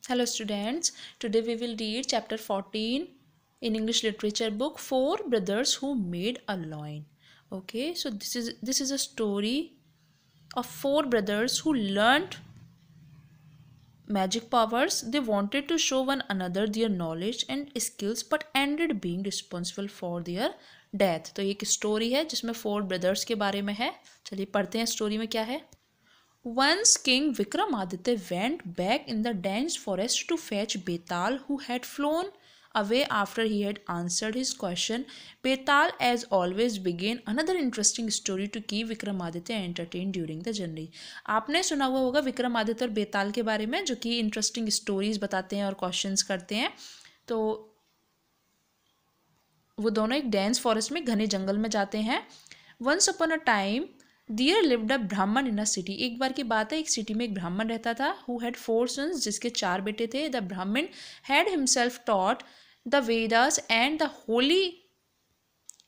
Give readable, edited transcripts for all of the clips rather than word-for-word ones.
Hello students, today we will read chapter 14 in English literature book Four Brothers Who Made a Loin. Okay, so this is a story of four brothers who learned magic powers. They wanted to show one another their knowledge and skills but ended being responsible for their death. तो ये एक story है जिसमें four brothers के बारे में है. चलिए पढ़ते हैं स्टोरी में क्या है. Once King Vikramaditya went back in the dense forest to fetch Betal, who had flown away after he had answered his question. Betal, as always, began another interesting story to keep Vikramaditya entertained during the journey. आपने सुना हुआ होगा विक्रमादित्य और बेताल के बारे में, जो कि इंटरेस्टिंग स्टोरीज बताते हैं और क्वेश्चंस करते हैं. तो वो दोनों एक डेंस फॉरेस्ट में घने जंगल में जाते हैं. Once upon a time there lived a Brahmin in a city. एक बार की बात है, एक सिटी में एक ब्राह्मण रहता था. हु हैड फोर सन्स, जिसके चार बेटे थे. The Brahmin had himself taught the Vedas and the holy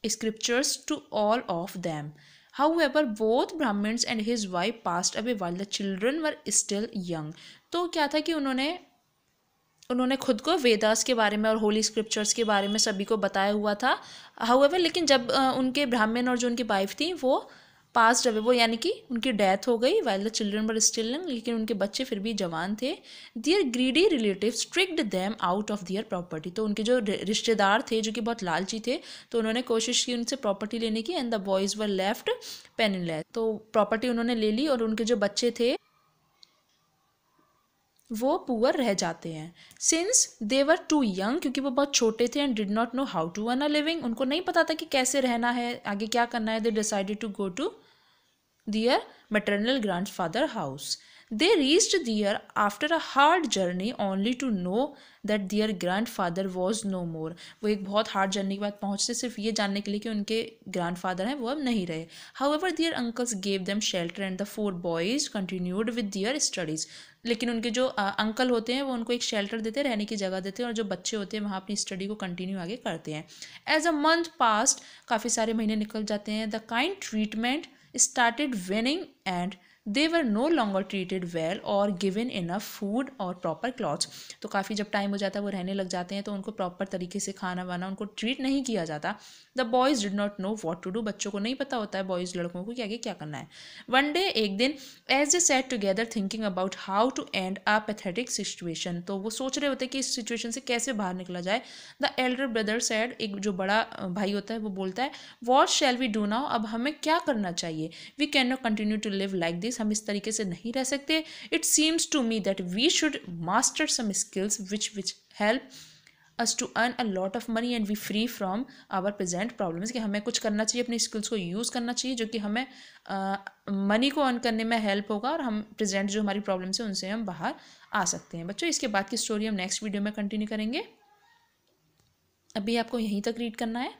scriptures to all of them. However, both Brahmins and his wife passed away while the children were still young. तो क्या था कि उन्होंने खुद को वेदास के बारे में और होली स्क्रिप्चर्स के बारे में सभी को बताया हुआ था. हाउएवर, लेकिन जब उनके ब्राह्मण और जो उनकी वाइफ थी वो पास्ट अवे, वो यानी कि उनकी डेथ हो गई. While the children were still young, लेकिन उनके बच्चे फिर भी जवान थे. Their greedy relatives tricked them out of their property. तो उनके जो रिश्तेदार थे जो कि बहुत लालची थे, तो उन्होंने कोशिश की उनसे प्रॉपर्टी लेने की. And the boys were left penniless. तो प्रॉपर्टी उन्होंने ले ली और उनके जो बच्चे थे वो पुअर रह जाते हैं. Since they were too young, क्योंकि वो बहुत छोटे थे. And did not know how to earn a living, उनको नहीं पता था कि कैसे रहना है, आगे क्या करना है. They decided to go to their maternal grandfather house. They reached there after a hard journey only to know that their grandfather was no more. वो एक बहुत हार्ड जर्नी के बाद पहुँचते सिर्फ ये जानने के लिए कि उनके ग्रैंडफादर हैं वो अब नहीं रहे. However, their uncles gave them shelter and the four boys continued with their studies. लेकिन उनके जो अंकल होते हैं वो उनको एक शेल्टर देते हैं, रहने की जगह देते हैं, और जो बच्चे होते हैं वहाँ अपनी स्टडी को कंटिन्यू आगे करते हैं. एज अ मंथ पास्ट, काफ़ी सारे महीने निकल जाते हैं. The kind treatment started winning and they were no longer treated well or given enough food or proper clothes. तो काफ़ी जब टाइम हो जाता है वो रहने लग जाते हैं, तो उनको प्रॉपर तरीके से खाना वाना उनको ट्रीट नहीं किया जाता. The boys did not know what to do. बच्चों को नहीं पता होता है, बॉयज़ लड़कों को, कि आगे क्या करना है. वन डे, एक दिन, as they sat together thinking about how to end a pathetic situation. तो वो सोच रहे होते हैं कि इस सिचुएशन से कैसे बाहर निकला जाए. द एल्डर ब्रदर सैड, एक जो बड़ा भाई होता है वो बोलता है, what shall we do now, अब हमें क्या करना चाहिए. We can not continue to live like this, हम इस तरीके से नहीं रह सकते. It seems to me that we should master some skills which help us to earn a lot of money and we free from our present problems. कि हमें कुछ करना चाहिए, अपनी स्किल्स को यूज़ करना चाहिए जो कि हमें मनी को अर्न करने में हेल्प होगा, और हम प्रेजेंट जो हमारी प्रॉब्लम्स हैं उनसे हम बाहर आ सकते हैं. बच्चों, इसके बाद की स्टोरी हम नेक्स्ट वीडियो में कंटिन्यू करेंगे. अभी आपको यहीं तक रीड करना है.